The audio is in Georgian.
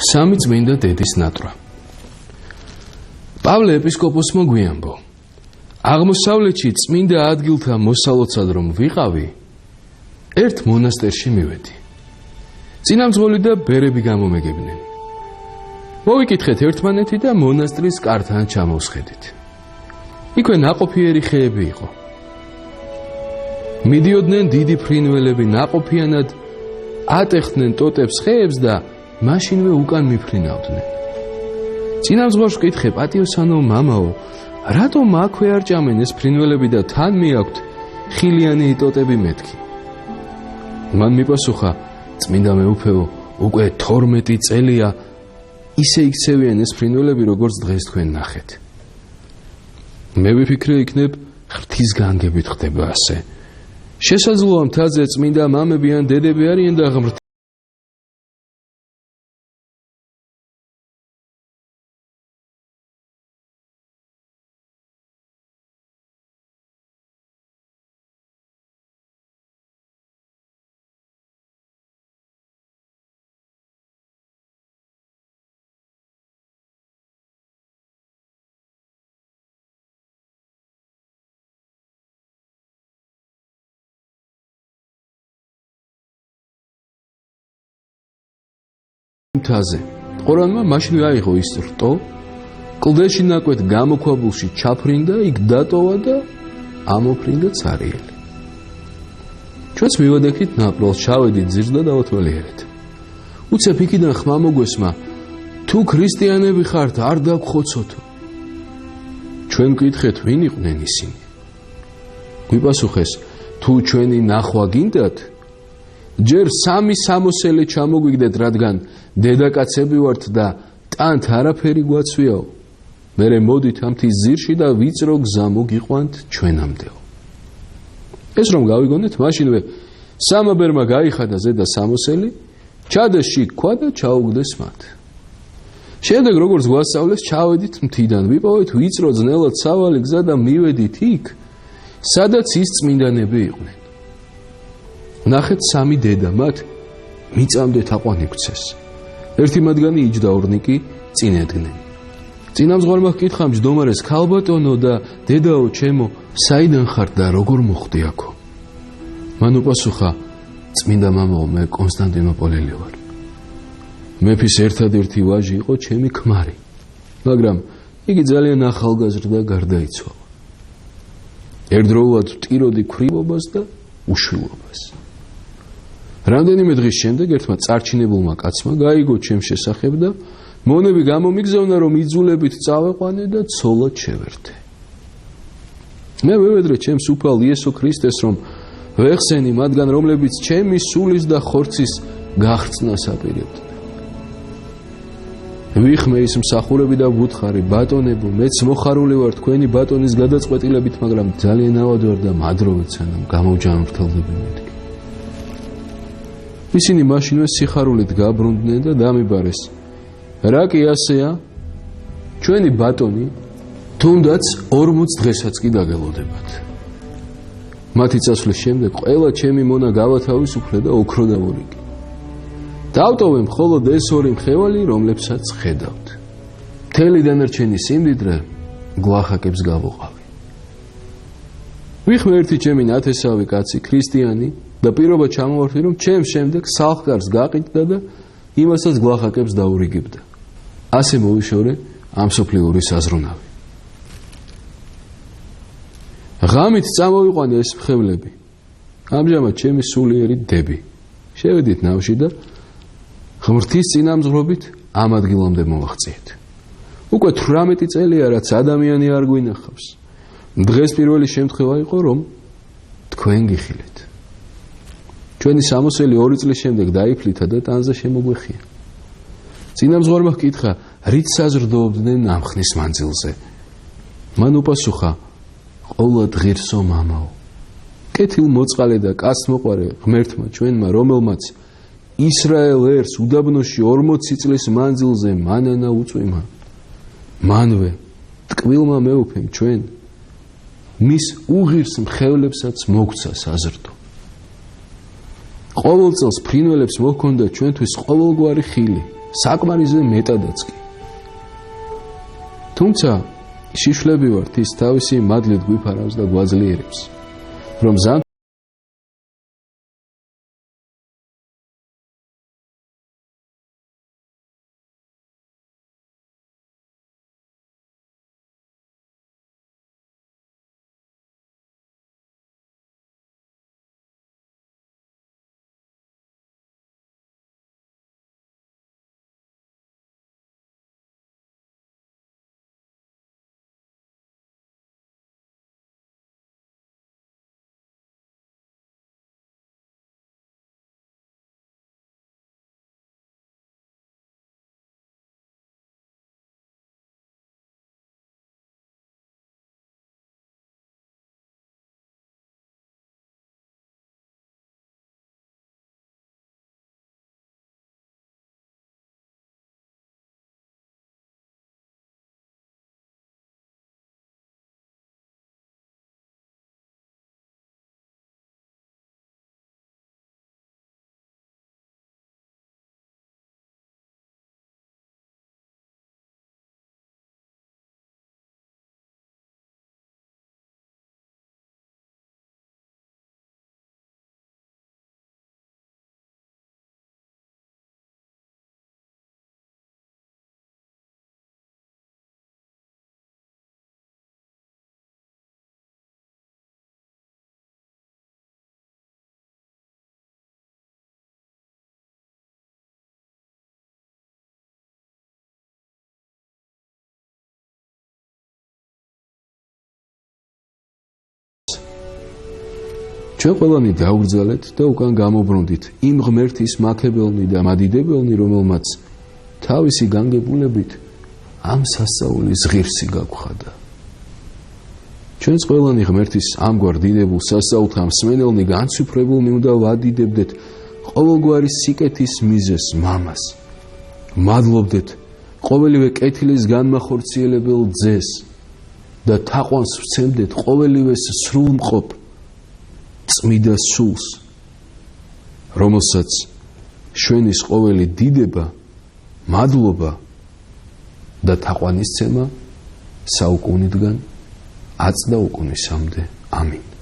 სამი წმინდა დედის ნატრვა. პავლე ეპისკოპოსმა გვიანბო, აღმოსავლეთში წმინდა ადგილთა მოსალოცად რომ ვიყავი, ერთ მონასტერში მივედი. წინამძღოლი და ბერები გამომეგებდნენ. მოვიკითხეთ ერთმანეთი და მონასტრის კართან ჩამოვსხედით. იქვე ნაყოფიერი ხეები იყო. მიდიოდნენ დიდი ფრინველები ნაყოფიანად, ატეხდნენ ტოტებს ხეებს და მაშინვე უკან მიფრინავდნენ. წინამძღოლს ვკითხე, პატიოსანო მამაო, რატომ აქვე არ ჭამენ ეს ფრინველები და თან მიაქვთ ხილიანი ტოტები მეთქი? მან მიპასუხა, წმინდა მეუფეო, უკვე 12 წელია ისე იქცევიან ეს ფრინველები, როგორც დღეს თქვენ ნახეთ. მე ვიფიქრე, იქნებ ღვთის განგებით ხდება ასე. შესაძლოა მთაზე წმინდა მამები ან დედები არიან და ღმრთი მთაზე. ყორანმა მაშინვე აიღო ის რტო, კლდეში ნაკვეთ გამოქვაბულში ჩაფრინდა, იქ დატოვა და ამოფრინდა ცარიელი. ჩვენც მივედექით ნაპრალს, ჩავედით ძირს და დავათვალიერეთ. უცებ იქიდან ხმა მოგესმა, თუ ქრისტიანები ხართ, არ დაგხოცოთო. ჩვენ ვკითხეთ, ვინ იყვნენ ისინი? გვიპასუხეს, თუ ჩვენი ნახვა გინდათ, ჯერ 3 სამოსელი ჩამოგვიგდეთ, რადგან დედაკაცები ვართ და ტანთ არაფერი გვაცვიაო. მერე მოდით ამ მთის ძირში და ვიწრო გზა მოგიყვანთ ჩვენამდეო. ეს რომ გავიგონეთ, მაშინვე სამაბერმა გაიხადა ზედა სამოსელი, ჩადეს შიგ ქვა და ჩაუგდეს მათ. შემდეგ როგორც გვასწავლეს, ჩავედით მთიდან, ვიპოვეთ ვიწრო ძნელად სავალი გზა და მივედით იქ, სადაც ის წმინდანები იყვნენ. ნახეთ 3 დედა, მათ მიწამდე თაყვანი გვცეს. ერთი მათგანი იჯდა, ორნი კი წინ ედგნენ. წინამძღვარმა ჰკითხა მჯდომარეს, ქალბატონო და დედაო ჩემო, საიდან ხართ და როგორ მოხვდი აქო? მან უპასუხა, წმინდა მამაო, მე კონსტანტინოპოლელი ვარ. მეფის ერთადერთი ვაჟი იყო ჩემი ქმარი, მაგრამ იგი ძალიან ახალგაზრდა გარდაიცვალა. ერთდროულად ვტიროდი ქვრივობას და უშვილობას. რამდენიმე დღის შემდეგ ერთმა წარჩინებულმა კაცმა გაიგო ჩემს შესახებ და მონები გამომიგზავნა, რომ იძულებით წავეყვანე და ცოლად შევერთე. მე ვევედრე ჩემს უფალ იესო ქრისტეს, რომ ვეხსენი მათგან, რომლებიც ჩემი სულის და ხორცის გაღწნას აპირებდნენ. ვიხმე ის მსახურები და ვუთხარი, ბატონებო, მეც მოხარული ვარ თქვენი ბატონის გადაწყვეტილებით, მაგრამ ძალიან ავად ვარ და მადროვეთ, სანამ გამოვჯანმრთელდები მეთქი. ისინი მაშინვე სიხარულით გაბრუნდნენ და დამიბარეს. რა კი ასეა? ჩვენი ბატონი თუნდაც 40 დღესაც კი დაგელოდებათ. მათი წასვლის შემდეგ ყველა ჩემი მონა გავათავისუფლე და ოქრო დავორიგე. დავტოვე მხოლოდ ეს 2 მხევალი, რომლებსაც ხედავთ. მთელი დანარჩენი სიმდიდრე გლახაკებს გავუყავი. ვიხმე ერთი ჩემი ნათესავი კაცი, ქრისტიანი და პირობა ჩამოვარდი, რომ ჩემს შემდეგ სახლკარს გაყიდდა და იმასაც გლახაკებს დაურიგებდა. ასე მოვიშორე ამ სოფლიური საზრუნავი. ღამით წამოვიყვანე ეს მხევლები. ამჟამად ჩემი სულიერი დები. შევედით ნავში და ღმრთის წინამძღვრობით ამ ადგილამდე მოვაღწიეთ. უკვე 18 წელია, რაც ადამიანი არ გვინახავს. დღეს პირველი შემთხვევა იყო, რომ თქვენ გიხილეთ. ჩვენი სამოსელი 2 წლის შემდეგ დაიფლითა და ტანზე შემოგვეხია. წინამძღვარმა ჰკითხა, რით საზრდოობდნენ ამ ხნის მანძილზე? მან უპასუხა, ყოლა ღირსო მამაო, კეთილ მოწყალე და კაცმოყვარე ღმერთმა ჩვენმა, რომელმაც ისრაელ ერს უდაბნოში 40 წლის მანძილზე მანანა უწვიმა, მანვე ტკბილმა მეუფემ ჩვენ მის უღირს მხევლებსაც მოგცა საზრდო. ყოველ წელს ფრინველებს მოჰქონდა ჩვენთვის ყოველგვარი ხილი, საკმარისზე მეტადაც კი. თუმცა შიშვლები ვართ ის თავისი მადლით გვიფარავს და გვაძლიერებს, რომ ჩვენ ყველანი დავგრძელეთ და უკან გამობრუნდით იმ ღმერთის მაქებელნი და მადიდებელნი, რომელმაც თავისი განგებულებით ამ სასწაულის ღირსი გაგვხადა. ჩვენც ყველანი ღმერთის ამგვარ დიდებულ სასწაულთა მსმენელნი განცვიფრებულნი უნდა ვადიდებდეთ ყოველგვარი სიკეთის მიზეს მამას. მადლობდეთ ყოველივე კეთილის განმახორციელებელ ძეს და თაყვანს ვცემდეთ ყოველივეს სრულმყოფ წმიდა სულს, რომელსაც ჩვენის ყოველი დიდება, მადლობა და თაყვანისცემა საუკუნიდან აწდა უკუნისამდე. ამინ.